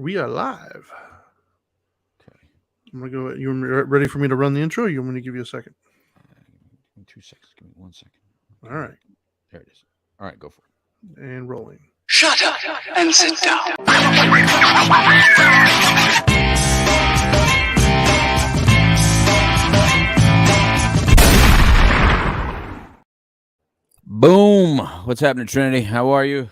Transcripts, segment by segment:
We are live. Okay. I'm gonna go. You ready for me to run the intro? Or you want me to give you a second? Give me 2 seconds. Give me 1 second. All right, There it is. All right, go for it. and rolling. Shut up and sit down. Boom. What's happening, Trinity? How are you?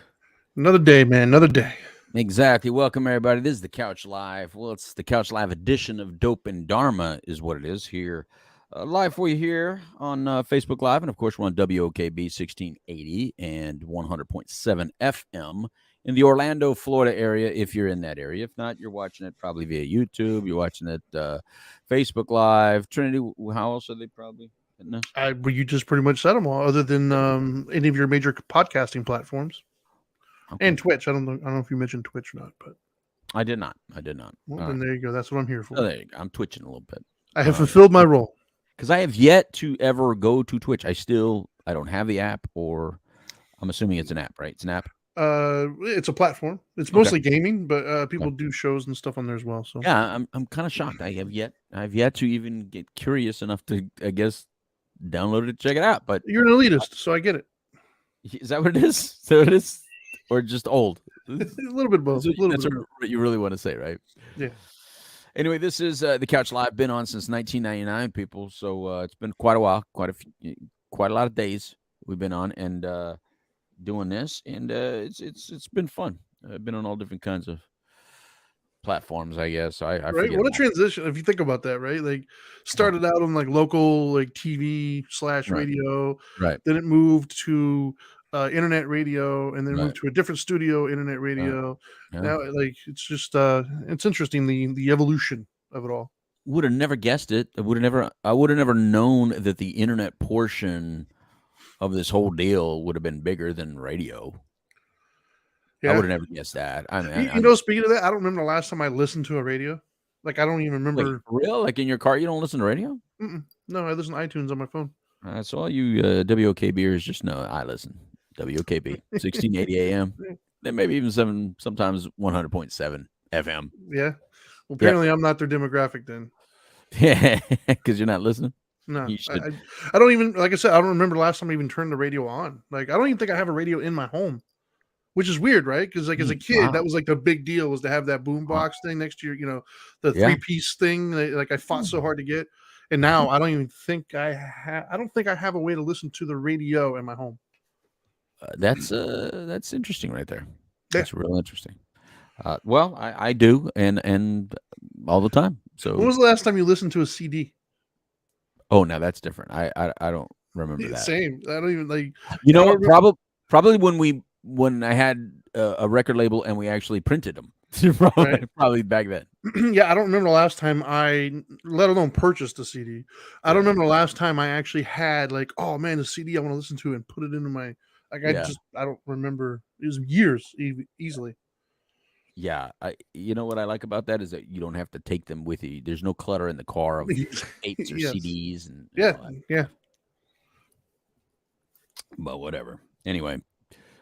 Another day, man. Another day. Exactly. Welcome, everybody. This is the Couch Live. Well, it's the Couch Live edition of Dope and Dharma is what it is here. Live for you here on Facebook Live. And, of course, we're on WOKB 1680 and 100.7 FM in the Orlando, Florida area, if you're in that area. If not, you're watching it probably via YouTube. You're watching it Facebook Live. Trinity, how else are they probably? Well, you just pretty much said them all, other than any of your major podcasting platforms. Okay. And Twitch. I don't know if you mentioned Twitch or not, but I did not. Well, then there you go. That's what I'm here for. Oh, there you go. I'm twitching a little bit. I have fulfilled my role. Because I have yet to ever go to Twitch. I don't have the app, or I'm assuming it's an app, right? It's an app. It's a platform. It's mostly gaming, but people do shows and stuff on there as well. So yeah, I'm kind of shocked. I've yet to even get curious enough to, I guess, download it, check it out. But you're an elitist, so I get it. Is that what it is? So it is, or just old? A little bit both. That's what you really want to say, right? Yeah. Anyway, this is the Couch Live. Been on since 1999, people. So it's been quite a while, quite a lot of days we've been on and doing this, and it's been fun. I've been on all different kinds of platforms, I guess. I right. What a transition if you think about that, right? Like started out on like local like TV / radio, right? Then it moved to internet radio, and then moved to a different studio, internet radio. Yeah. Now, like it's just it's interesting the evolution of it all. Would have never guessed it. I would have never known that the internet portion of this whole deal would have been bigger than radio. Yeah. I would have never guessed that. I mean, speaking of that, I don't remember the last time I listened to a radio. Like I don't even remember. Wait, for real? Like in your car, you don't listen to radio? No, I listen to iTunes on my phone. So all you WOKBers just know I listen. WOKB 1680 AM. Then maybe even sometimes 100.7 FM. Yeah. Well, apparently I'm not their demographic then. Yeah, because you're not listening. No, I don't even, like I said, I don't remember the last time I even turned the radio on. Like I don't even think I have a radio in my home, which is weird, right? Because like as a kid, that was like the big deal was to have that boombox thing next to your, the 3-piece thing. Like I fought so hard to get, and now I don't even think I have a way to listen to the radio in my home. That's interesting right there. That's real interesting. Well, I do, and all the time. So when was the last time you listened to a CD? Oh, now that's different. I don't remember that. Same. I don't even like. Probably when I had a record label and we actually printed them. Probably back then. Yeah, I don't remember the last time let alone purchased a CD. I don't remember the last time I actually had like, oh man, the CD I want to listen to and put it into my. Like I don't remember. It was years easily. Yeah, you know what I like about that is that you don't have to take them with you. There's no clutter in the car of tapes or CDs and yeah. But whatever. Anyway,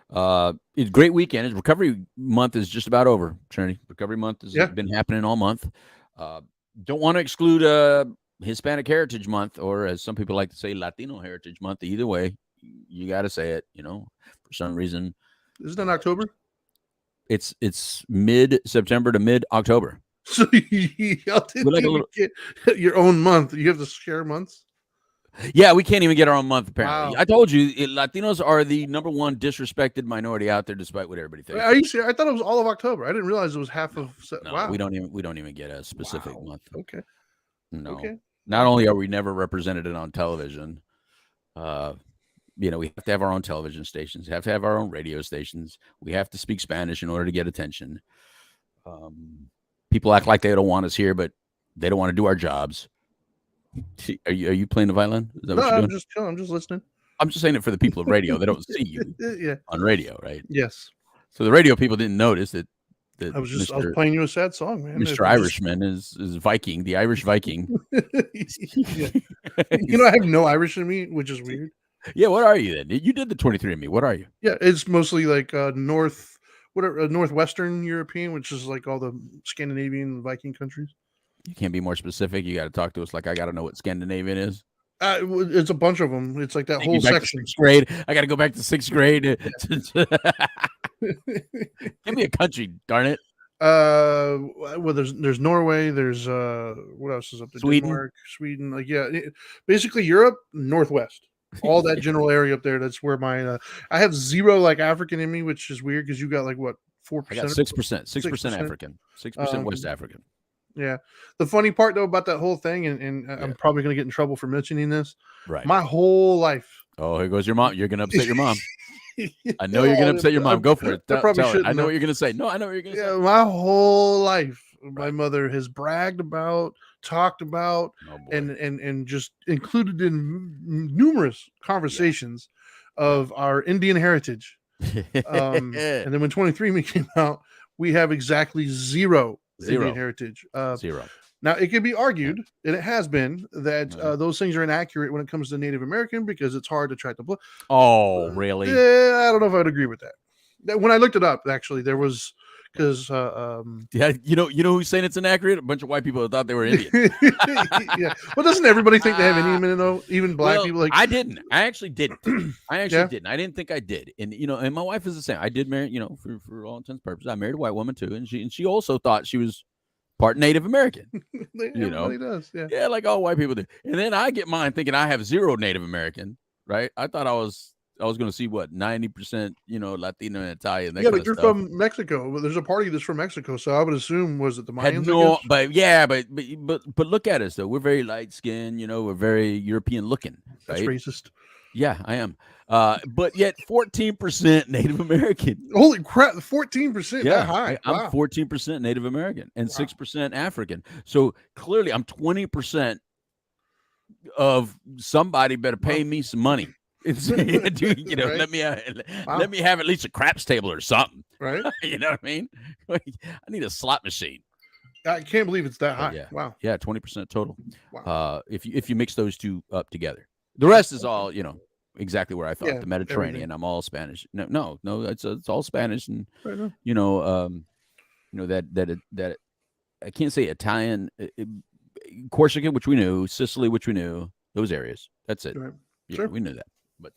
it's a great weekend. Recovery month is just about over. Trinity, recovery month has been happening all month. Don't want to exclude Hispanic Heritage Month, or as some people like to say, Latino Heritage Month. Either way, you got to say it. For some reason, isn't it in October? It's mid-September to mid-October. So y'all didn't get your own month. You have to share months? Yeah, we can't even get our own month, apparently. Wow. I told you, Latinos are the number one disrespected minority out there, despite what everybody thinks. Are you serious? I thought it was all of October. I didn't realize it was half of. No, wow. we don't even get a specific month. Okay. No. Okay. Not only are we never represented on television, we have to have our own television stations, have to have our own radio stations. We have to speak Spanish in order to get attention. People act like they don't want us here, but they don't want to do our jobs. Are you playing the violin? Is that what you're doing? I'm just listening. I'm just saying it for the people of radio. They don't see you on radio, right? Yes. So the radio people didn't notice that I was playing you a sad song, man. Mr. Irishman is Viking, the Irish Viking. I have no Irish in me, which is weird. Yeah, what are you then? You did the 23andMe. What are you? Yeah, it's mostly like whatever, Northwestern European, which is like all the Scandinavian Viking countries. You can't be more specific. You got to talk to us like I got to know what Scandinavian is. It's a bunch of them. It's like that whole section. Sixth grade. I got to go back to sixth grade. Give me a country, darn it. Well, there's Norway. There's what else is up there? Sweden. Denmark, Sweden. Like basically Europe, Northwest. All that general area up there. That's where my I have 0 like African in me, which is weird because you got like what 4%. I got 6%, 6% African, 6% West African. Yeah. The funny part though about that whole thing, and I'm probably going to get in trouble for mentioning this. Right. My whole life. Oh, here goes your mom. You're going to upset your mom. I know you're going to upset your mom. Go for it. I probably shouldn't. I know what you're going to say. No, I know what you're going to say. My whole life, my mother has bragged about, talked about, and just included in numerous conversations of our Indian heritage. And then when 23andMe came out, we have exactly zero. Indian heritage. 0. Now it can be argued, and it has been, that those things are inaccurate when it comes to Native American because it's hard to track the blood. Oh, really? Yeah, I don't know if I'd agree with that. When I looked it up, actually, there was because yeah, you know who's saying it's inaccurate? A bunch of white people that thought they were Indian. Yeah. Well, doesn't everybody think they have Indian in it though? Even black people. Like I didn't. I actually didn't. I didn't think I did. And and my wife is the same. I did marry. For all intents and purposes, I married a white woman too, and she also thought she was part Native American. Everybody does. Yeah, like all white people do. And then I get mine thinking I have 0 Native American. Right? I thought I was going to see what 90%, Latino and Italian. That but you're from Mexico. There's a party that's from Mexico, so I would assume was it the Mayans? But look at us though. We're very light skinned. We're very European looking. Right? That's racist. Yeah, I am. But yet 14% Native American. Holy crap, 14%. Yeah, that high. I'm 14% Native American and 6% African. So clearly, I'm 20% of somebody better pay me some money. Dude, right? let me have at least a craps table or something, right? You know what I mean? I need a slot machine. I can't believe it's that high. Wow. Yeah, 20% total. Wow. If you mix those two up together, the rest is all exactly where I thought. The Mediterranean. Everything. I'm all Spanish. No, it's all Spanish, and that I can't say Italian, Corsica, which we knew, Sicily, which we knew, those areas. That's it. Right. Yeah, sure. We knew that. But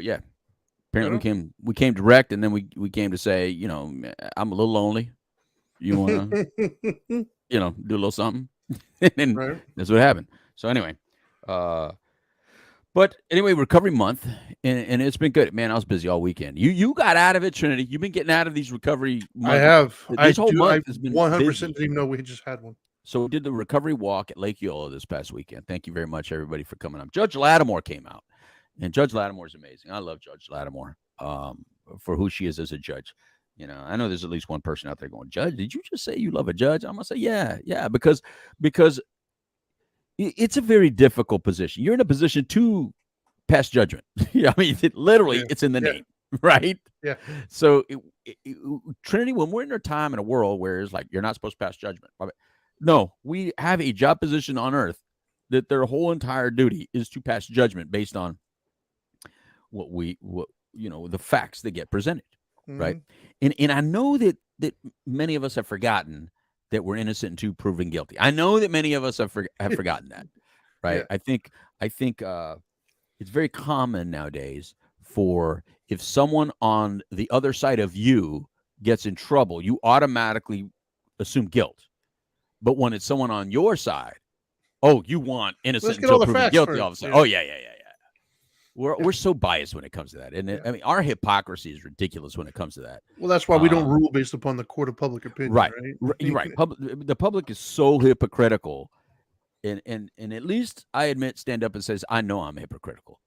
yeah, apparently we came direct, and then we came to say, I'm a little lonely. You want to, do a little something, and that's what happened. So anyway, recovery month, and it's been good, man. I was busy all weekend. You got out of it, Trinity. You've been getting out of these recovery months. I have. This whole month has been 100% didn't even know we just had one. So we did the recovery walk at Lake Eola this past weekend. Thank you very much, everybody, for coming up. Judge Lattimore came out, and Judge Lattimore is amazing. I love Judge Lattimore for who she is as a judge. I know there's at least one person out there going, Judge, did you just say you love a judge? I'm going to say, yeah, because it's a very difficult position. You're in a position to pass judgment. I mean, it's in the name, right? Yeah. So, Trinity, when we're in a time in a world where it's like you're not supposed to pass judgment, no, we have a job position on earth that their whole entire duty is to pass judgment based on the facts that get presented, right? And I know that many of us have forgotten that we're innocent until proven guilty. I know that many of us have forgotten that, right? I think it's very common nowadays for if someone on the other side of you gets in trouble, you automatically assume guilt. But when it's someone on your side, you want innocent until proven guilty. All of a sudden, yeah. We're so biased when it comes to that, and I mean, our hypocrisy is ridiculous when it comes to that. Well, that's why we don't rule based upon the court of public opinion, right? Right. The public is so hypocritical, and at least I admit, stand up and says, I know I'm hypocritical.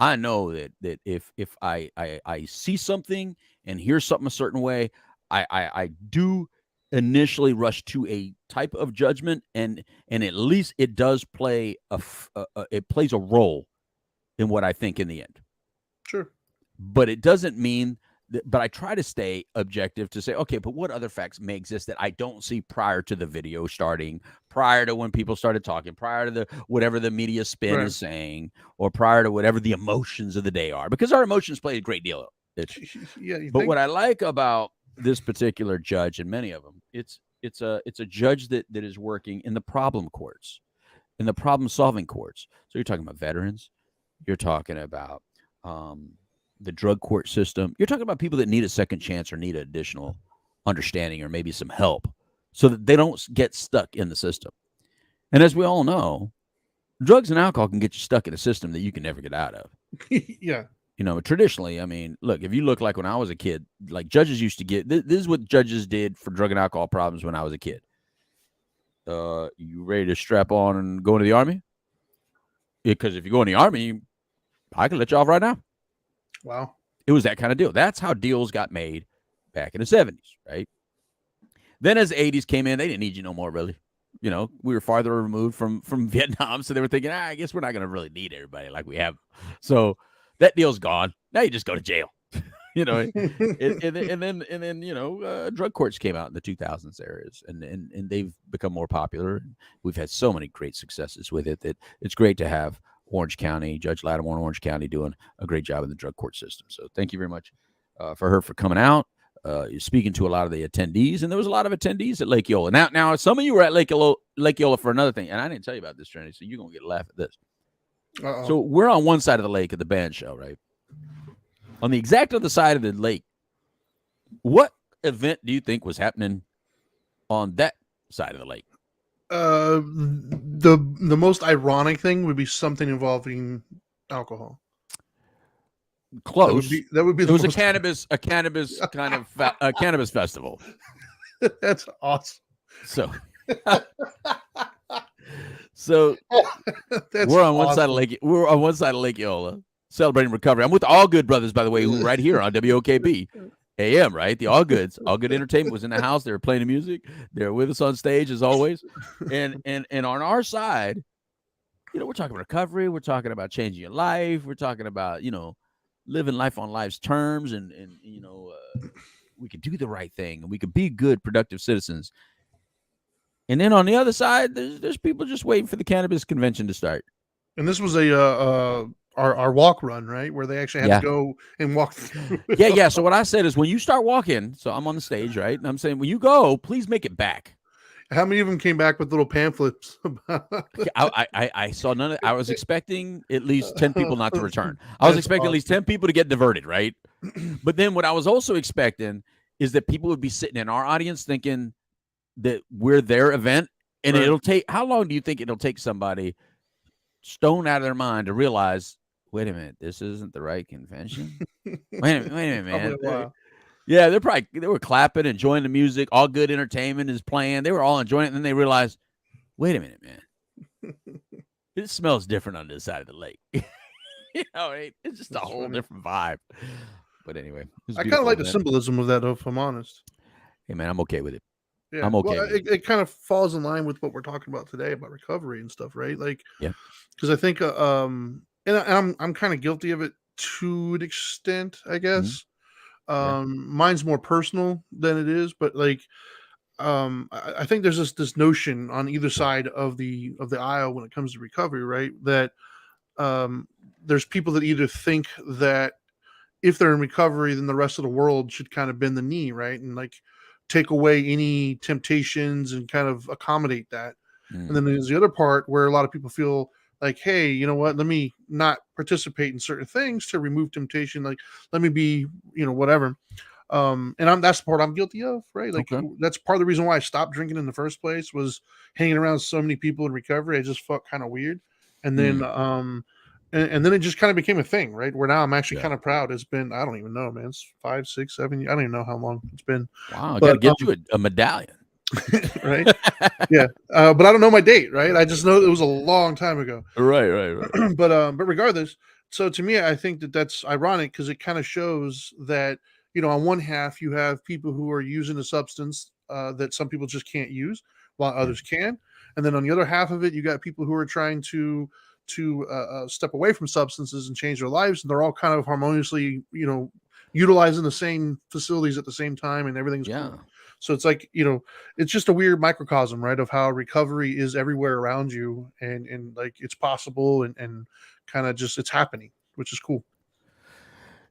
I know that if I see something and hear something a certain way, I do initially rush to a type of judgment, and at least it does play it plays a role in what I think in the end. Sure. But it doesn't mean that, but I try to stay objective to say, okay, but what other facts may exist that I don't see prior to the video starting, prior to when people started talking, prior to whatever the media spin is saying, or prior to whatever the emotions of the day are, because our emotions play a great deal Yeah, you But think? what I like about this particular judge and many of them, it's a judge that is working in the problem courts, in the problem solving courts. So you're talking about veterans, you're talking about the drug court system, you're talking about people that need a second chance or need additional understanding or maybe some help, so that they don't get stuck in the system. And as we all know, drugs and alcohol can get you stuck in a system that you can never get out of. Yeah. You know, traditionally, I mean, look, if you look like when I was a kid, like judges used to get, this is what judges did for drug and alcohol problems when I was a kid. You ready to strap on and go into the army? Because if you go in the army, I can let you off right now. Wow. It was that kind of deal. That's how deals got made back in the 70s, right? Then as the 80s came in, they didn't need you no more, really. You know, we were farther removed from Vietnam, so they were thinking, I guess we're not going to really need everybody like we have. So that deal's gone. Now you just go to jail. You know, and then you know, drug courts came out in the 2000s areas, and they've become more popular. We've had so many great successes with it that it's great to have Orange County, Judge Lattimore in Orange County doing a great job in the drug court system. So thank you very much for her for coming out. You're speaking to a lot of the attendees, and there was a lot of attendees at Lake Eola. Now some of you were at Lake Eola for another thing, and I didn't tell you about this, Trinity, so you're going to get a laugh at this. Uh-oh. So we're on one side of the lake at the band show, right? On the exact other side of the lake, what event do you think was happening on that side of the lake? The most ironic thing would be something involving alcohol. Close. That would be. It was a cannabis kind of a cannabis festival. That's awesome. So That's we're on awesome. one side of Lake. We're on one side of Lake Eola, celebrating recovery. I'm with the All Good Brothers, by the way, who right here on WOKB AM, right? The All Goods, All Good Entertainment was in the house. They were playing the music. They're with us on stage as always. And on our side, you know, we're talking recovery. We're talking about changing your life. We're talking about, you know, living life on life's terms, and you know, we could do the right thing, and we could be good, productive citizens. And then on the other side, there's people just waiting for the cannabis convention to start. And this was our walk run, right, where they actually had to go and walk through. Yeah. So what I said is, when you start walking, so I'm on the stage, right, and I'm saying, when you go, please make it back. How many of them came back with little pamphlets? I saw none of. I was expecting at least 10 people not to return. I was expecting at least 10 people to get diverted, right? But then what I was also expecting is that people would be sitting in our audience thinking that we're their event, and it'll take. How long do you think it'll take somebody stone out of their mind to realize, wait a minute, this isn't the right convention? wait a minute, man. Yeah, they were clapping, enjoying the music. All Good Entertainment is playing. They were all enjoying it. And then they realized, wait a minute, man. It smells different on this side of the lake. You know, it's just a whole different vibe. But anyway, I kind of like the symbolism of that, if I'm honest. Hey, man, I'm okay with it. Yeah, I'm okay. It kind of falls in line with what we're talking about today about recovery and stuff, right? Like, yeah, because I think, and I'm kind of guilty of it to an extent, I guess. Mine's more personal than it is, but like, I think there's this notion on either side of the aisle when it comes to recovery, right? That there's people that either think that if they're in recovery, then the rest of the world should kind of bend the knee, right? And like take away any temptations and kind of accommodate that. And then there's the other part where a lot of people feel like, hey, you know what? Let me not participate in certain things to remove temptation. Like, let me be, you know, whatever. And that's the part I'm guilty of, right? Like, that's part of the reason why I stopped drinking in the first place, was hanging around so many people in recovery. I just felt kind of weird. And then, and then it just kind of became a thing, right? Where now I'm actually kind of proud. It's been, I don't even know, man. It's 5, 6, 7 years. I don't even know how long it's been. Wow, I got to get you a medallion. Right? Yeah. But I don't know my date, right? I just know it was a long time ago. Right. But regardless, so to me, I think that's ironic, because it kind of shows that, you know, on one half you have people who are using a substance that some people just can't use, while others can. And then on the other half of it, you got people who are trying to step away from substances and change their lives, and they're all kind of harmoniously, you know, utilizing the same facilities at the same time, and everything's cool. So it's like, you know, it's just a weird microcosm, right, of how recovery is everywhere around you, and like it's possible, and kind of just it's happening, which is cool.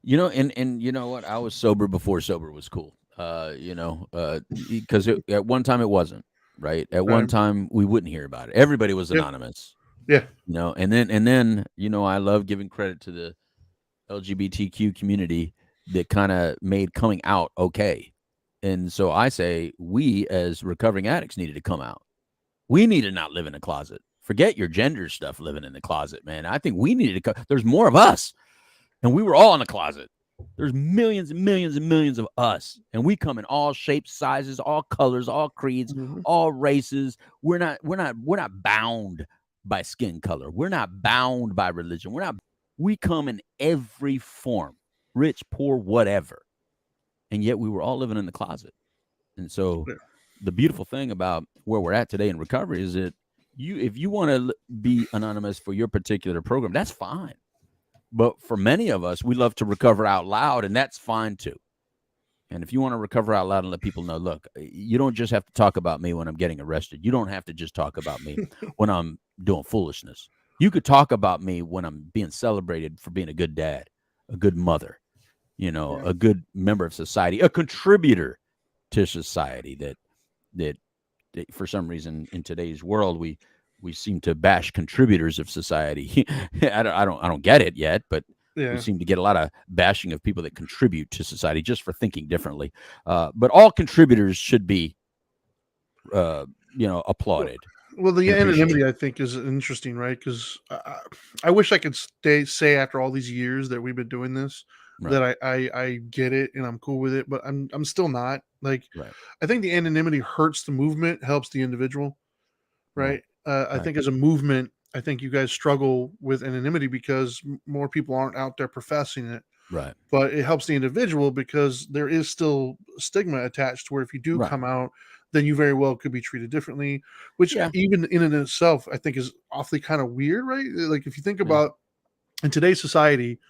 You know, and you know what? I was sober before sober was cool. Because at one time it wasn't, right? At one Right. time we wouldn't hear about it. Everybody was Yeah. anonymous, Yeah. and then I love giving credit to the LGBTQ community that kind of made coming out okay. And so I say we as recovering addicts needed to come out. We need to not live in a closet. Forget your gender stuff living in the closet, man. I think we needed to there's more of us. And we were all in the closet. There's millions and millions and millions of us. And we come in all shapes, sizes, all colors, all creeds, Mhm. all races. We're not bound by skin color. We're not bound by religion. We come in every form, rich, poor, whatever. And yet we were all living in the closet. And so Yeah. the beautiful thing about where we're at today in recovery is that if you want to be anonymous for your particular program, that's fine. But for many of us, we love to recover out loud, and that's fine too. And if you want to recover out loud and let people know, look, you don't just have to talk about me when I'm getting arrested. You don't have to just talk about me when I'm doing foolishness. You could talk about me when I'm being celebrated for being a good dad, a good mother, Yeah. a good member of society, a contributor to society that for some reason in today's world we seem to bash contributors of society. I don't get it yet, but we Yeah. seem to get a lot of bashing of people that contribute to society just for thinking differently. But all contributors should be, applauded Well, the and appreciated. anonymity I think is interesting, right? Because I wish I could say after all these years that we've been doing this Right, that I get it and I'm cool with it, but I'm still not. Like, right, I think the anonymity hurts the movement, helps the individual, right, right? I right, think as a movement, I think you guys struggle with anonymity because more people aren't out there professing it, right, but it helps the individual because there is still stigma attached to where if you do right. come out, then you very well could be treated differently, which Yeah, even in and itself I think is awfully kind of weird, right? Like if you think yeah, about in today's society,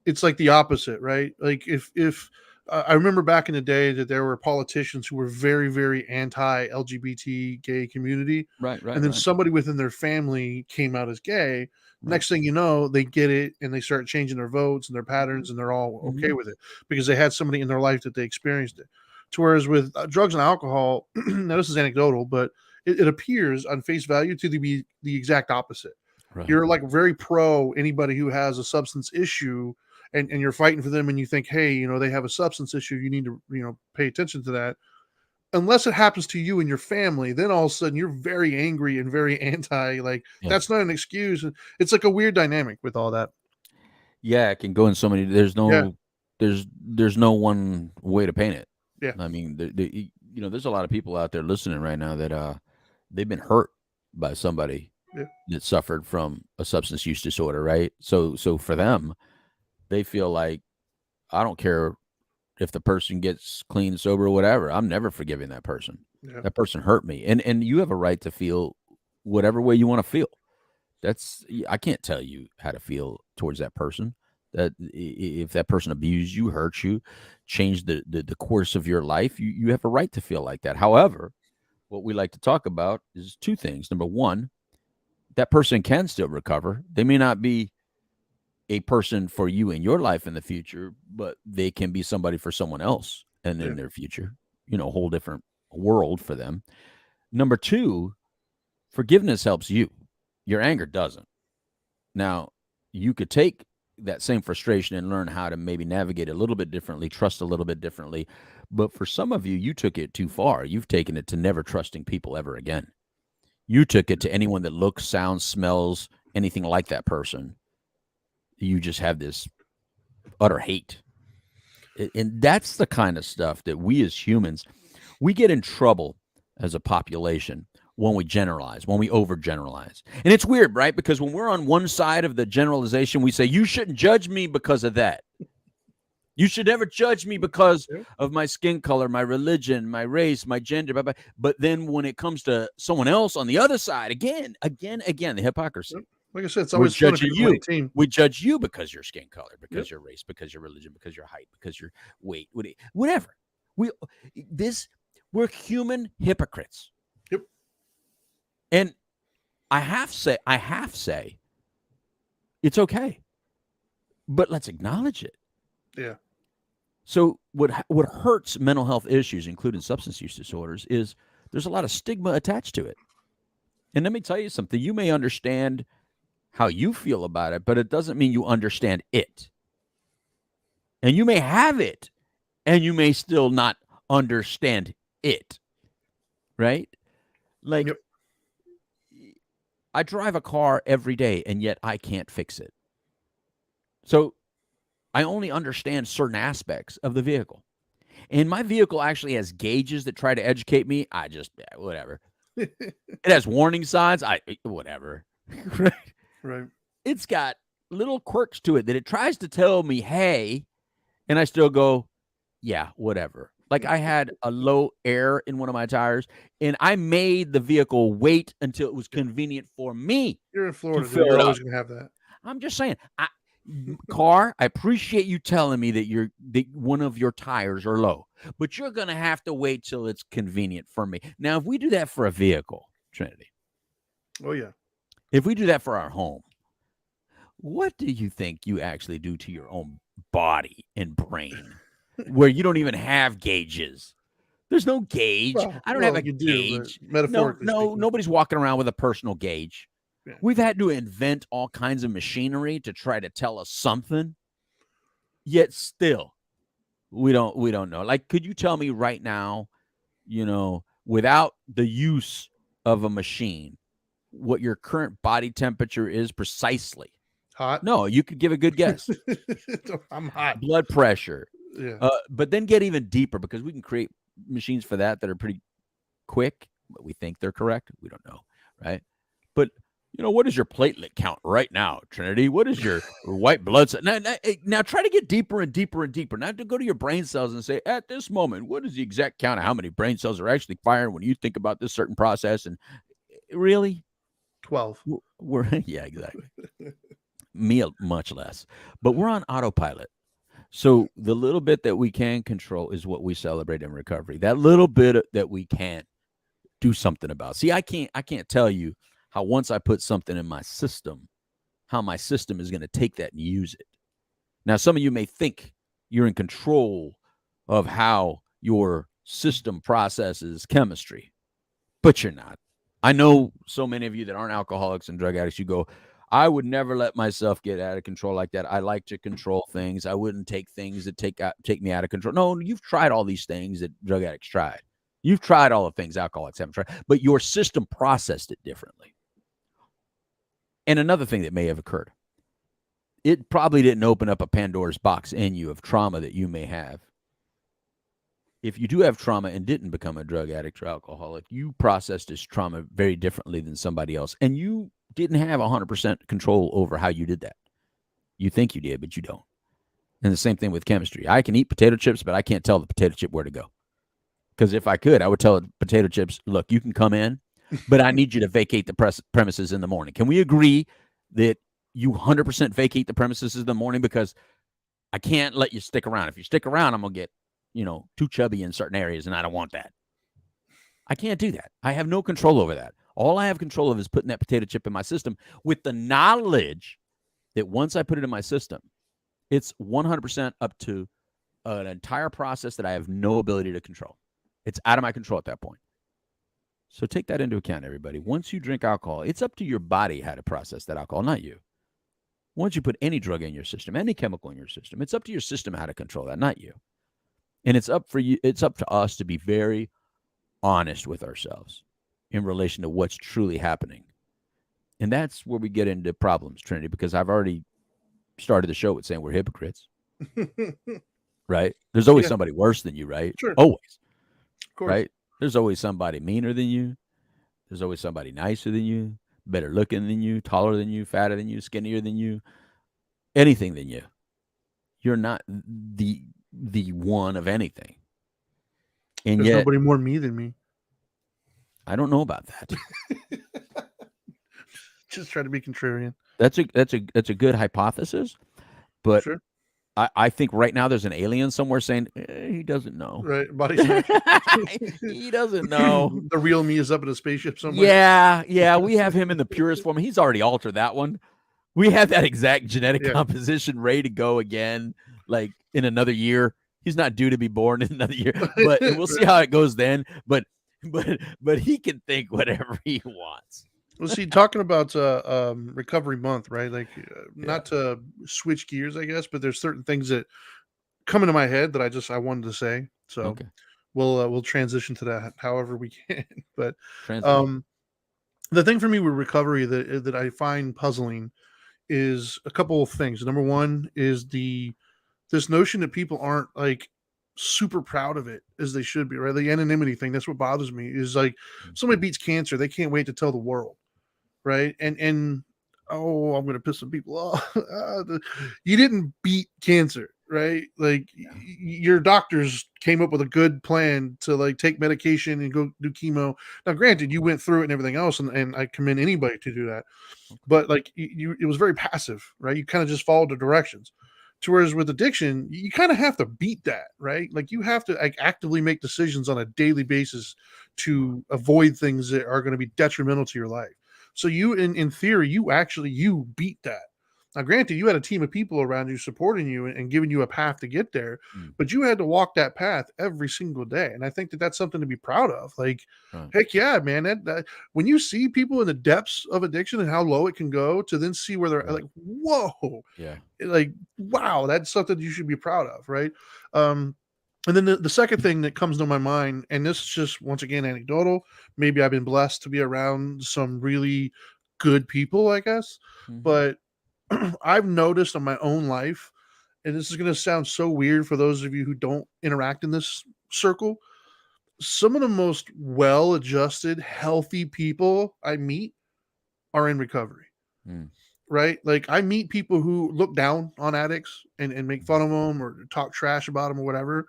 it's like the opposite, right? Like if I remember back in the day that there were politicians who were very, very anti LGBT gay community, right, right, and then right, somebody within their family came out as gay. right. Next thing you know, they get it and they start changing their votes and their patterns, and they're all okay Mhm. with it because they had somebody in their life that they experienced it. To whereas with drugs and alcohol, now this is anecdotal, but it appears on face value to be the exact opposite. Right. You're like very pro anybody who has a substance issue and you're fighting for them and you think, hey, they have a substance issue, you need to, pay attention to that. Unless it happens to you and your family, then all of a sudden you're very angry and very anti, like Yeah. that's not an excuse. It's like a weird dynamic with all that. Yeah, it can go in so many. Yeah, There's no one way to paint it. yeah, I mean, there's a lot of people out there listening right now that they've been hurt by somebody yeah, that suffered from a substance use disorder, right? So for them, they feel like I don't care if the person gets clean, sober, or whatever. I'm never forgiving that person. yeah, That person hurt me, and you have a right to feel whatever way you want to feel. I can't tell you how to feel towards that person. That if that person abused you, hurt you, changed the course of your life, you have a right to feel like that. However, what we like to talk about is two things. Number one, that person can still recover. They may not be a person for you in your life in the future, but they can be somebody for someone else and yeah, in their future. A whole different world for them. Number two, forgiveness helps you. Your anger doesn't. Now, you could take that same frustration and learn how to maybe navigate a little bit differently, trust a little bit differently. But for some of you, you took it too far. You've taken it to never trusting people ever again. You took it to anyone that looks, sounds, smells anything like that person. You just have this utter hate. And that's the kind of stuff that we as humans, we get in trouble as a population when we generalize, when we overgeneralize. And it's weird, right? Because when we're on one side of the generalization, we say, you shouldn't judge me because of that. You should never judge me because yeah. of my skin color, my religion, my race, my gender. Blah, blah. But then when it comes to someone else on the other side, again, the hypocrisy. Yep. Like I said, it's We're always fun if judging you're on you. a team. We judge you because your skin color, Yep. because your race, because your religion, because your height, because your weight, whatever. We we're human hypocrites. Yep. And I have say, it's okay. But let's acknowledge it. Yeah. So what hurts mental health issues, including substance use disorders, is there's a lot of stigma attached to it. And let me tell you something. You may understand how you feel about it, but it doesn't mean you understand it. And you may have it, and you may still not understand it. Right? Like, Yep. I drive a car every day, and yet I can't fix it. So I only understand certain aspects of the vehicle. And my vehicle actually has gauges that try to educate me. I just, whatever. It has warning signs. Whatever. Right? Right. It's got little quirks to it that it tries to tell me, hey, and I still go, yeah, whatever. Like I had a low air in one of my tires, and I made the vehicle wait until it was convenient for me. You're in Florida, fill you're it always up. going to have that. I'm just saying, car, I appreciate you telling me that one of your tires are low, but you're going to have to wait till it's convenient for me. Now, if we do that for a vehicle, Trinity, Oh, yeah. if we do that for our home, what do you think you actually do to your own body and brain where you don't even have gauges? There's no gauge. I don't have a gauge. Metaphorically no, nobody's walking around with a personal gauge. Yeah. We've had to invent all kinds of machinery to try to tell us something. Yet still, we don't know. Like, could you tell me right now, without the use of a machine, what your current body temperature is precisely? Hot? No, you could give a good guess. I'm hot. Blood pressure. Yeah. But then get even deeper, because we can create machines for that are pretty quick, but we think they're correct. We don't know, right? But what is your platelet count right now, Trinity? What is your white blood cell? Now try to get deeper and deeper and deeper. Now to go to your brain cells and say, at this moment, what is the exact count of how many brain cells are actually firing when you think about this certain process? And really? 12. Yeah, exactly. Me, much less. But we're on autopilot. So the little bit that we can control is what we celebrate in recovery. That little bit that we can't do something about. See, I can't tell you how once I put something in my system, how my system is going to take that and use it. Now, some of you may think you're in control of how your system processes chemistry, but you're not. I know so many of you that aren't alcoholics and drug addicts, you go, I would never let myself get out of control like that. I like to control things. I wouldn't take things that take me out of control. No, you've tried all these things that drug addicts tried. You've tried all the things alcoholics haven't tried, but your system processed it differently. And another thing that may have occurred, it probably didn't open up a Pandora's box in you of trauma that you may have. If you do have trauma and didn't become a drug addict or alcoholic, you processed this trauma very differently than somebody else. And you didn't have 100% control over how you did that. You think you did, but you don't. And the same thing with chemistry. I can eat potato chips, but I can't tell the potato chip where to go. Because if I could, I would tell the potato chips, look, you can come in, but I need you to vacate the premises in the morning. Can we agree that you 100% vacate the premises in the morning? Because I can't let you stick around. If you stick around, I'm going to get, too chubby in certain areas, and I don't want that. I can't do that. I have no control over that. All I have control of is putting that potato chip in my system with the knowledge that once I put it in my system, it's 100% up to an entire process that I have no ability to control. It's out of my control at that point. So take that into account, everybody. Once you drink alcohol, it's up to your body how to process that alcohol, not you. Once you put any drug in your system, any chemical in your system, it's up to your system how to control that, not you. And it's up to us to be very honest with ourselves in relation to what's truly happening. And that's where we get into problems, Trinity, because I've already started the show with saying we're hypocrites. Right? There's always somebody worse than you, right? Sure. Always. Of course. Right? There's always somebody meaner than you. There's always somebody nicer than you, better looking than you, taller than you, fatter than you, skinnier than you, anything than you. You're not the one of anything. And There's yet, nobody more me than me. I don't know about that. Just try to be contrarian. That's a good hypothesis, but Sure. I think right now there's an alien somewhere saying he doesn't know. Right, body snatch. He doesn't know. The real me is up in a spaceship somewhere. Yeah. We have him in the purest form. He's already altered that one. We have that exact genetic composition ready to go again. Like, in another year. He's not due to be born in another year, but and we'll see how it goes then. But he can think whatever he wants. Well, see, talking about recovery month, right? Like, not to switch gears, I guess, but there's certain things that come into my head that I wanted to say. So Okay. we'll transition to that however we can. But Transition. the thing for me with recovery that I find puzzling is a couple of things. Number one is this notion that people aren't like super proud of it as they should be, right? The anonymity thing, that's what bothers me, is like somebody beats cancer, they can't wait to tell the world, right? And oh, I'm gonna piss some people off. You didn't beat cancer, right? Like your doctors came up with a good plan to like take medication and go do chemo. Now, granted, you went through it and everything else, and I commend anybody to do that. But like it was very passive, right? You kind of just followed the directions. To whereas with addiction, you kind of have to beat that, right? Like you have to like actively make decisions on a daily basis to avoid things that are going to be detrimental to your life. So you, in theory, you beat that. Now, granted, you had a team of people around you supporting you and giving you a path to get there, but you had to walk that path every single day. And I think that that's something to be proud of. Like, heck yeah, man. That when you see people in the depths of addiction and how low it can go, to then see where they're like, whoa, Yeah. like, wow, that's something you should be proud of, right? And then the second thing that comes to my mind, and this is just once again anecdotal, maybe I've been blessed to be around some really good people, I guess, but I've noticed in my own life, and this is going to sound so weird for those of you who don't interact in this circle, some of the most well-adjusted, healthy people I meet are in recovery. Right? Like I meet people who look down on addicts and make fun of them or talk trash about them or whatever.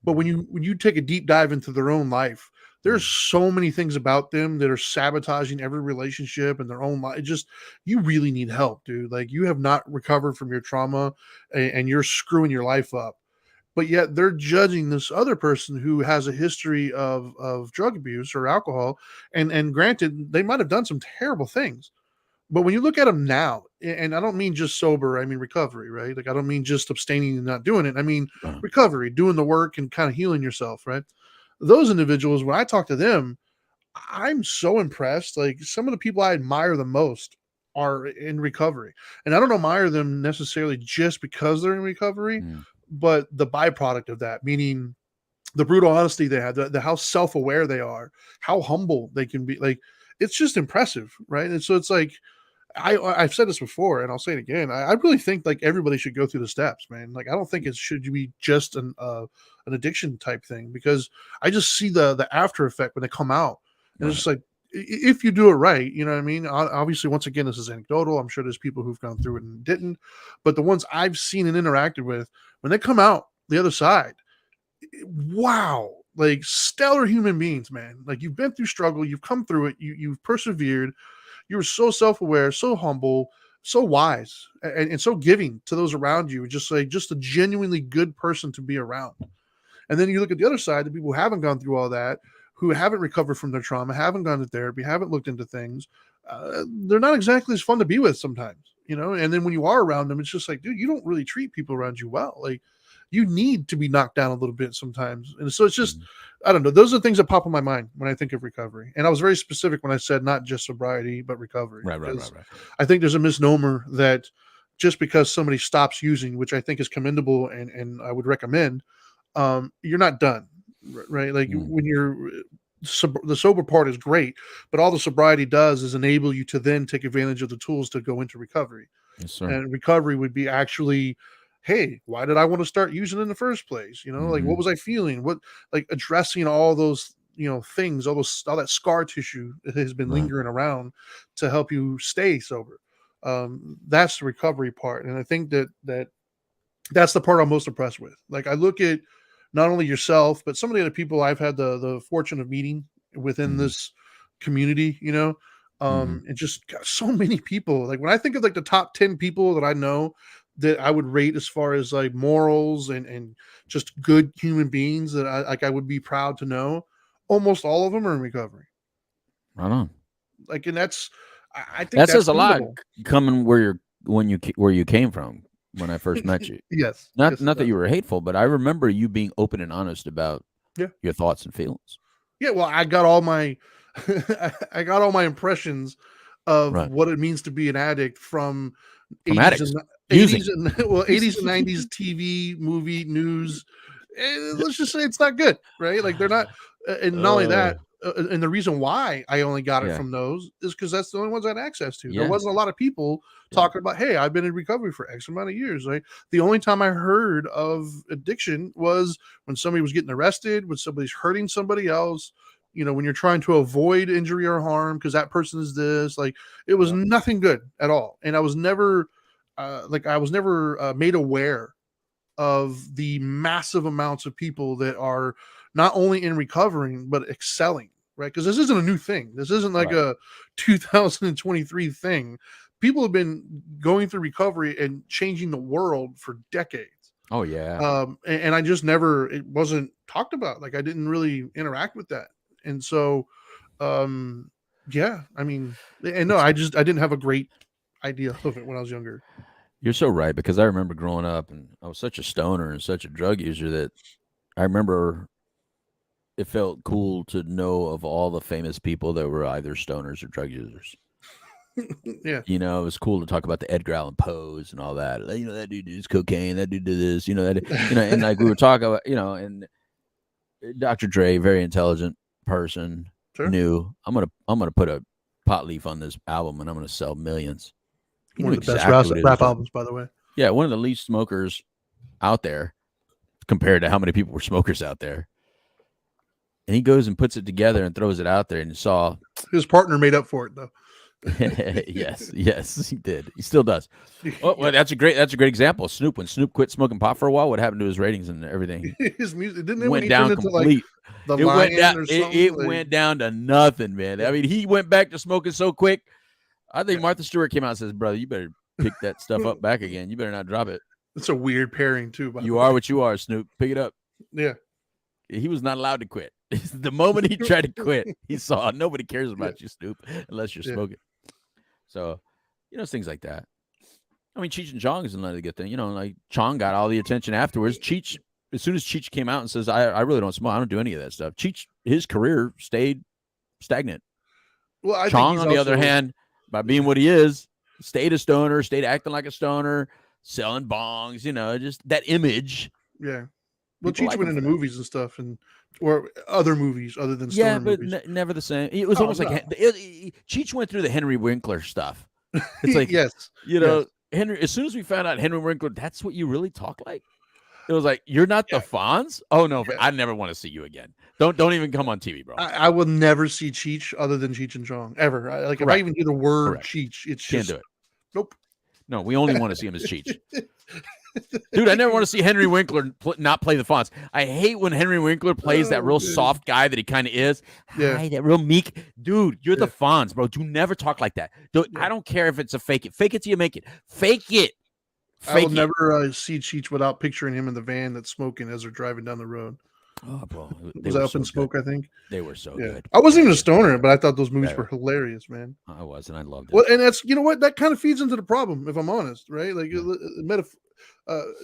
But when you take a deep dive into their own life, there's so many things about them that are sabotaging every relationship and their own life. Just you really need help, dude. Like you have not recovered from your trauma and you're screwing your life up. But yet they're judging this other person who has a history of drug abuse or alcohol. And granted, they might have done some terrible things. But when you look at them now, and I don't mean just sober, I mean recovery, right? Like I don't mean just abstaining and not doing it. I mean recovery, doing the work and kind of healing yourself, right? Those individuals, when I talk to them, I'm so impressed. Like some of the people I admire the most are in recovery. And I don't admire them necessarily just because they're in recovery, but the byproduct of that, meaning the brutal honesty they have, the how self-aware they are, how humble they can be. Like it's just impressive, right? And so it's like I've said this before and I'll say it again. I really think like everybody should go through the steps, man. Like I don't think it should be just an addiction type thing, because I just see the after effect when they come out. And it's just like if you do it right, you know what I mean? Obviously, once again, this is anecdotal. I'm sure there's people who've gone through it and didn't, but the ones I've seen and interacted with, when they come out the other side, wow, like stellar human beings, man. Like you've been through struggle, you've come through it, you've persevered, you were so self-aware, so humble, so wise, and so giving to those around you, just like just a genuinely good person to be around. And then you look at the other side, the people who haven't gone through all that, who haven't recovered from their trauma, haven't gone to therapy, haven't looked into things. They're not exactly as fun to be with sometimes, you know. And then when you are around them, it's just like, dude, you don't really treat people around you well. Like you need to be knocked down a little bit sometimes. And so it's just, I don't know. Those are the things that pop in my mind when I think of recovery. And I was very specific when I said not just sobriety, but recovery. Right. I think there's a misnomer that just because somebody stops using, which I think is commendable and I would recommend, you're not done, right? Like when you're the sober part is great, but all the sobriety does is enable you to then take advantage of the tools to go into recovery. Yes, sir. And recovery would be actually, hey, why did I want to start using in the first place? You know, like what was I feeling? What, like addressing all those, you know, things, all that scar tissue that has been lingering around to help you stay sober. That's the recovery part. And I think that's the part I'm most impressed with. Like I look at not only yourself, but some of the other people I've had the fortune of meeting within this community, you know, and just got so many people. Like when I think of like the top 10 people that I know that I would rate as far as like morals and just good human beings that I would be proud to know, almost all of them are in recovery. Right on. Like, and I think that says a lot commendable. coming where you came from. when I first met you. Yes. Not Yes, not that you were hateful, but I remember you being open and honest about your thoughts and feelings. Yeah, well, I got all my I got all my impressions of what it means to be an addict from 80s addicts. and Using. 80s and 80s and 90s TV, movie, news. Let's just say it's not good, right? Like they're not, and not only that, and the reason why I only got it from those is because that's the only ones I had access to. There wasn't a lot of people talking about, hey, I've been in recovery for X amount of years. Right? The only time I heard of addiction was when somebody was getting arrested, when somebody's hurting somebody else. You know, when you're trying to avoid injury or harm because that person is this. Like it was nothing good at all, and I was never, made aware of the massive amounts of people that are not only in recovering but excelling, right? Because this isn't a new thing. This isn't like a 2023 thing. People have been going through recovery and changing the world for decades. Oh yeah. And I just never, it wasn't talked about. Like I didn't really interact with that. And so yeah, I mean, and no, I didn't have a great idea of it when I was younger. You're so right, because I remember growing up and I was such a stoner and such a drug user that I remember it felt cool to know of all the famous people that were either stoners or drug users. Yeah. You know, it was cool to talk about the Edgar Allan Poes and all that. You know, that dude does cocaine, that dude did this, and like we were talking about, and Dr. Dre, very intelligent person, knew I'm gonna put a pot leaf on this album and I'm gonna sell millions. One of the best rap albums, by the way. Yeah, one of the least smokers out there compared to how many people were smokers out there. And he goes and puts it together and throws it out there, and you saw his partner made up for it though. yes, he did. He still does. Well, that's a great example. Snoop, when Snoop quit smoking pot for a while, what happened to his ratings and everything? His music didn't went down complete. Like the went down. It went down to nothing, man. I mean, he went back to smoking so quick. I think Martha Stewart came out and says, "Brother, you better pick that stuff up back again. You better not drop it." It's a weird pairing too. You are what you are, Snoop. Pick it up. Yeah. He was not allowed to quit. The moment he tried to quit, he saw nobody cares about you, Snoop, unless you're smoking. So, things like that. I mean, Cheech and Chong is another good thing. Like Chong got all the attention afterwards. Cheech, as soon as Cheech came out and says, I really don't smoke, I don't do any of that stuff. Cheech, his career stayed stagnant. Well, Chong, on the other hand, by being what he is, stayed a stoner, stayed acting like a stoner, selling bongs, just that image. Yeah. Well, Cheech went into movies and stuff, or other movies other than stoner movies. Never the same. It was almost like Cheech went through the Henry Winkler stuff. It's like, Henry. As soon as we found out Henry Winkler, that's what you really talk like. It was like, you're not the Fonz. Oh no, I never want to see you again. Don't even come on TV, bro. I will never see Cheech other than Cheech and Chong ever. If I even hear the word Cheech, it's can't just do it. Nope. No, we only want to see him as Cheech. Dude, I never want to see Henry Winkler not play the Fonz. I hate when Henry Winkler plays that real soft guy that he kind of is. Hi, that real meek. Dude, you're the Fonz, bro. Do never talk like that. I don't care if it's a fake it. Fake it till you make it. Fake it. I will never see Cheech without picturing him in the van that's smoking as they're driving down the road. Oh, bro. Was that Up in Smoke, I think? They were so good. I wasn't even a stoner, but I thought those movies were hilarious, man. I was, and I loved it. Well, and that's, what, that kind of feeds into the problem, if I'm honest, right? Like,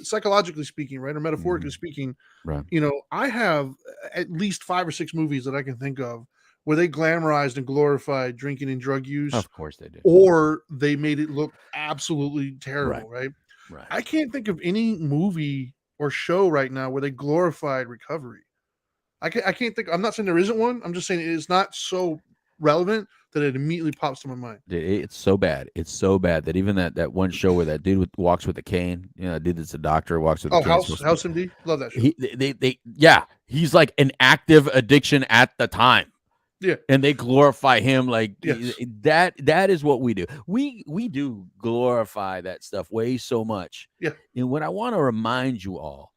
psychologically speaking, right? Or metaphorically speaking, right. I have at least 5 or 6 movies that I can think of where they glamorized and glorified drinking and drug use. Of course they did. Or they made it look absolutely terrible, right? Right. I can't think of any movie or show right now where they glorified recovery. I can't think. I'm not saying there isn't one. I'm just saying it's not so relevant that it immediately pops to my mind. It's so bad. It's so bad that even that one show where that dude walks with a cane, that dude that's a doctor walks with a cane. House MD, love that show. He's like an active addiction at the time. Yeah, and they glorify him like that. That is what we do. We do glorify that stuff way so much. Yeah, and what I want to remind you all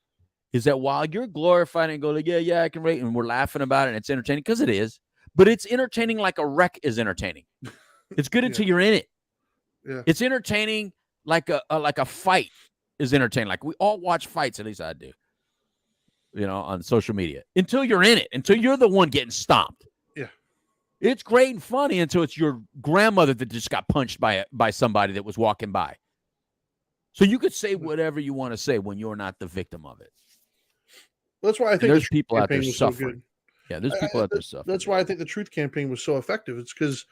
is that while you're glorifying and go like, I can rate, and we're laughing about it and it's entertaining, because it is, but it's entertaining like a wreck is entertaining. It's good until you're in it. Yeah. It's entertaining like a fight is entertaining. Like we all watch fights, at least I do, on social media, until you're in it, until you're the one getting stomped. Yeah. It's great and funny until it's your grandmother that just got punched by somebody that was walking by. So you could say whatever you want to say when you're not the victim of it. That's why I think there's the people out there campaign was so suffering. good. Yeah, there's people out there suffering. That's why I think the truth campaign was so effective. It's because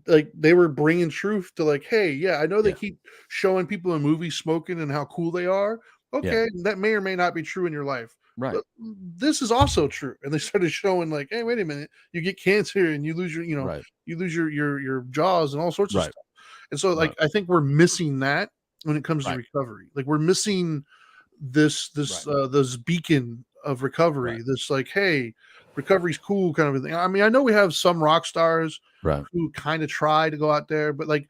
like they were bringing truth to like, hey, yeah, I know they keep showing people in movies smoking and how cool they are. Okay, that may or may not be true in your life. Right. But this is also true. And they started showing like, hey, wait a minute, you get cancer and you lose your, you lose your jaws and all sorts of stuff. And so like I think we're missing that when it comes to recovery. Like we're missing this beacon of recovery. This like, hey, recovery's cool kind of a thing. I mean, I know we have some rock stars who kind of try to go out there, but like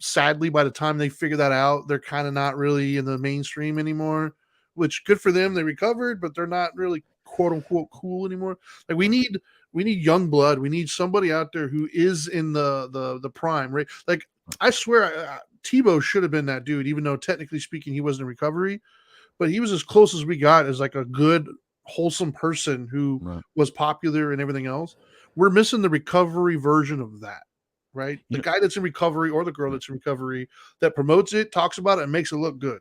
sadly by the time they figure that out, they're kind of not really in the mainstream anymore, which good for them. They recovered, but they're not really quote unquote cool anymore. Like we need young blood. We need somebody out there who is in the prime, right? Like I swear Tebow should have been that dude, even though technically speaking he wasn't in recovery, but he was as close as we got as like a good wholesome person who was popular and everything else. We're missing the recovery version of that, right? The guy that's in recovery or the girl that's in recovery that promotes it, talks about it, and makes it look good.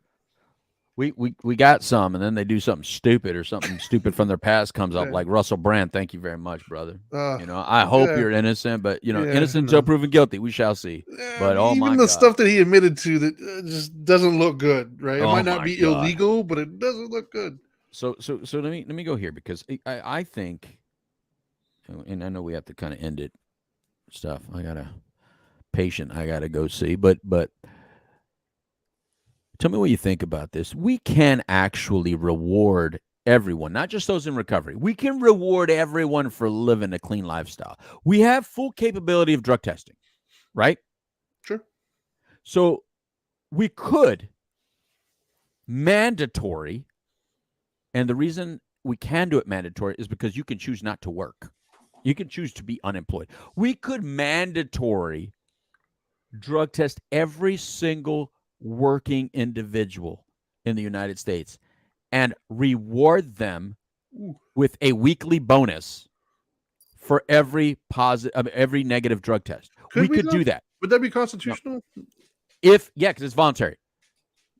We got some, and then they do something stupid or something stupid from their past comes up, like Russell Brand. Thank you very much, brother. I hope you're innocent, but innocent until proven guilty. We shall see. But even the stuff that he admitted to that just doesn't look good, right? It might not be illegal, but it doesn't look good. So let me go here because I think, and I know we have to kind of end it. Stuff I gotta go see, but. Tell me what you think about this. We can actually reward everyone, not just those in recovery. We can reward everyone for living a clean lifestyle. We have full capability of drug testing, right? Sure. So we could mandatory, and the reason we can do it mandatory is because you can choose not to work. You can choose to be unemployed. We could mandatory drug test every single working individual in the United States and reward them with a weekly bonus for every every negative drug test. We could do that. Would that be constitutional? Because it's voluntary.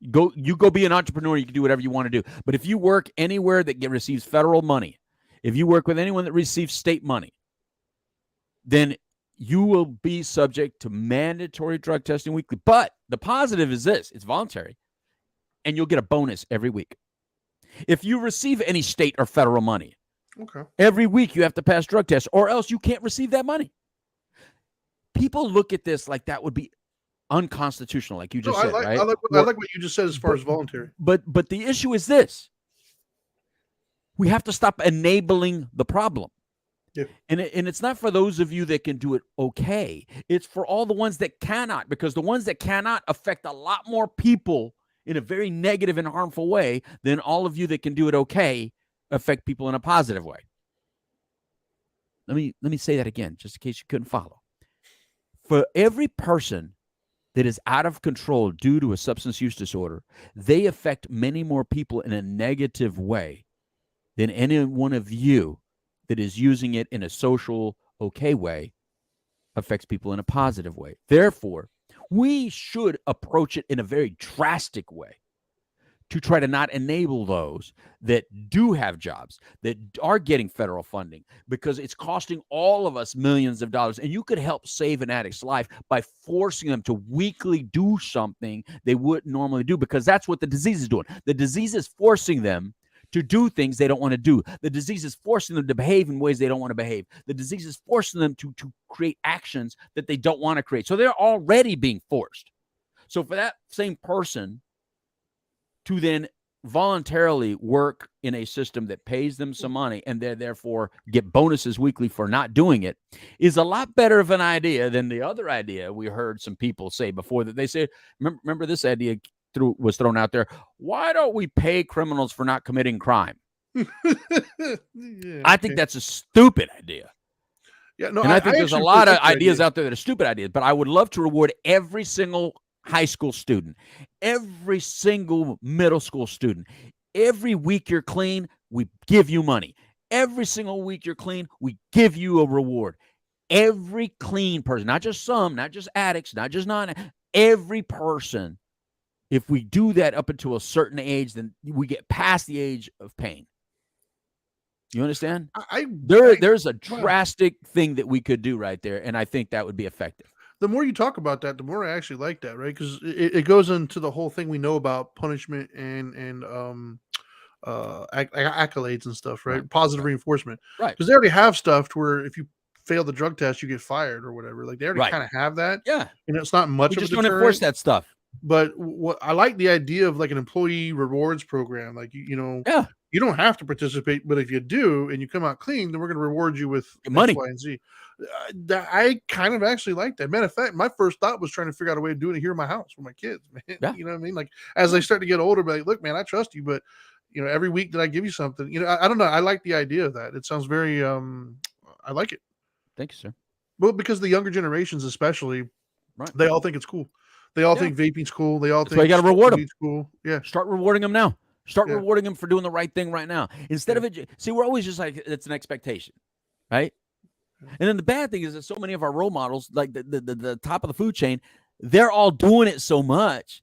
You go be an entrepreneur. You can do whatever you want to do. But if you work anywhere that receives federal money, if you work with anyone that receives state money, then you will be subject to mandatory drug testing weekly. But the positive is this: it's voluntary, and you'll get a bonus every week. If you receive any state or federal money, every week you have to pass drug tests, or else you can't receive that money. People look at this like that would be unconstitutional, like you just said, right? I like what you just said as far as voluntary. But the issue is this: we have to stop enabling the problem. Yeah. And it's not for those of you that can do it okay. It's for all the ones that cannot, because the ones that cannot affect a lot more people in a very negative and harmful way than all of you that can do it okay affect people in a positive way. Let me say that again, just in case you couldn't follow. For every person that is out of control due to a substance use disorder, they affect many more people in a negative way than any one of you that is using it in a social, okay way affects people in a positive way. Therefore, we should approach it in a very drastic way to try to not enable those that do have jobs, that are getting federal funding, because it's costing all of us millions of dollars. And you could help save an addict's life by forcing them to weekly do something they wouldn't normally do, because that's what the disease is doing. The disease is forcing them to do things they don't want to do. The disease is forcing them to behave in ways they don't want to behave. The disease is forcing them to create actions that they don't want to create. So they're already being forced. So for that same person to then voluntarily work in a system that pays them some money and they therefore get bonuses weekly for not doing it is a lot better of an idea than the other idea we heard some people say before, that they said, remember this idea was thrown out there: why don't we pay criminals for not committing crime? I think that's a stupid idea. Yeah, no, and I think there's a lot of ideas out there that are stupid ideas, but I would love to reward every single high school student, every single middle school student. Every week you're clean, we give you money. Every single week you're clean, we give you a reward. Every clean person, not just some, not just addicts, not just every person if we do that up until a certain age, then we get past the age of pain. You understand? There's a drastic thing that we could do right there, and I think that would be effective. The more you talk about that, the more I actually like that, right? Because it goes into the whole thing we know about punishment and accolades and stuff, right? Positive reinforcement, right? Because they already have stuff to where if you fail the drug test, you get fired or whatever. Like they already kind of have that, yeah. And it's not much. We of just a don't deterrent, enforce that stuff. But what I like the idea of like an employee rewards program, like you know, yeah. You don't have to participate, but if you do and you come out clean, then we're going to reward you with money, X, Y, and Z. I kind of actually like that. Matter of fact, my first thought was trying to figure out a way of doing it here in my house with my kids, man. Yeah. You know what I mean? Like as they start to get older, be like, look, man, I trust you, but you know, every week that I give you something, you know, I don't know. I like the idea of that. It sounds very, I like it. Thank you, sir. Well, because the younger generations, especially, they all think it's cool. They all think vaping's cool. They all think you got to reward them. Cool. Yeah. Start rewarding them now. Start rewarding them for doing the right thing right now. Instead of it, see, we're always just like, it's an expectation, right? And then the bad thing is that so many of our role models, like the top of the food chain, they're all doing it so much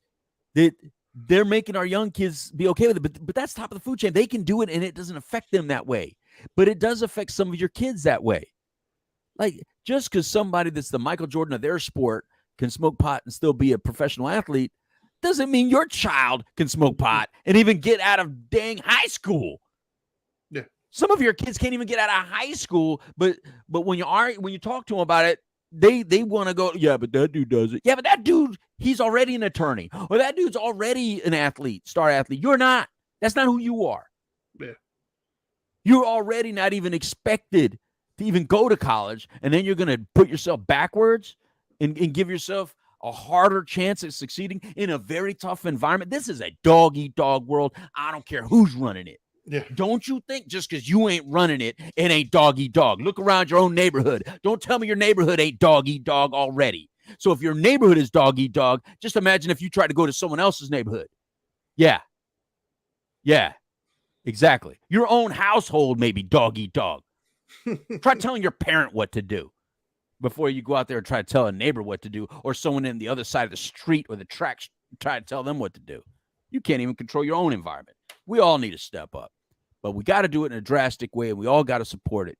that they're making our young kids be okay with it. But that's top of the food chain. They can do it, and it doesn't affect them that way. But it does affect some of your kids that way. Like, just because somebody that's the Michael Jordan of their sport can smoke pot and still be a professional athlete doesn't mean your child can smoke pot and even get out of dang high school. Yeah. Some of your kids can't even get out of high school, but when you talk to them about it, they want to go, yeah, but that dude does it. Yeah, but that dude, he's already an attorney. Or that dude's already an athlete, star athlete. You're not. That's not who you are. Yeah. You're already not even expected to even go to college, and then you're going to put yourself backwards and give yourself a harder chance at succeeding in a very tough environment. This is a dog-eat-dog world. I don't care who's running it. Yeah. Don't you think just because you ain't running it, it ain't dog-eat-dog. Look around your own neighborhood. Don't tell me your neighborhood ain't dog-eat-dog already. So if your neighborhood is dog-eat-dog, just imagine if you tried to go to someone else's neighborhood. Yeah. Yeah. Exactly. Your own household may be dog-eat-dog. Try telling your parent what to do before you go out there and try to tell a neighbor what to do, or someone in the other side of the street or the tracks try to tell them what to do. You can't even control your own environment. We all need to step up, but we got to do it in a drastic way, and we all got to support it.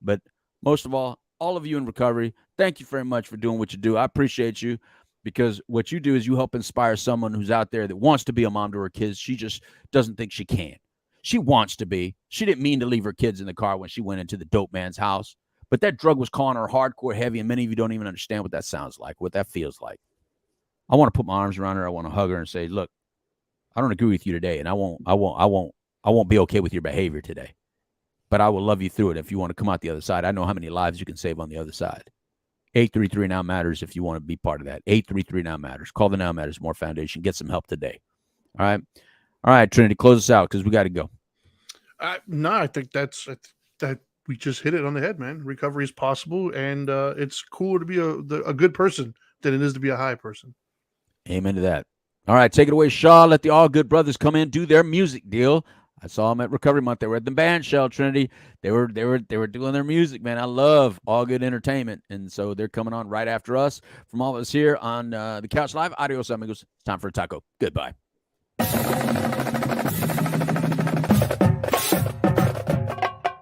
But most of all of you in recovery, thank you very much for doing what you do. I appreciate you, because what you do is you help inspire someone who's out there that wants to be a mom to her kids. She just doesn't think she can. She wants to be. She didn't mean to leave her kids in the car when she went into the dope man's house. But that drug was calling her hardcore heavy, and many of you don't even understand what that sounds like, what that feels like. I want to put my arms around her. I want to hug her and say, look, I don't agree with you today, and I won't be okay with your behavior today. But I will love you through it if you want to come out the other side. I know how many lives you can save on the other side. 833 Now Matters if you want to be part of that. 833 Now Matters. Call the Now Matters More Foundation. Get some help today. All right. All right, Trinity, close us out because we got to go. No, I think that we just hit it on the head, man. Recovery is possible, and it's cooler to be a good person than it is to be a high person. Amen to that. All right, take it away, Shaw. Let the All Good Brothers come in, do their music deal. I saw them at Recovery Month. They were at the band shell, Trinity. They were doing their music, man. I love All Good Entertainment, and so they're coming on right after us. From all of us here on the Couch Live, adios, amigos. It's time for a taco. Goodbye.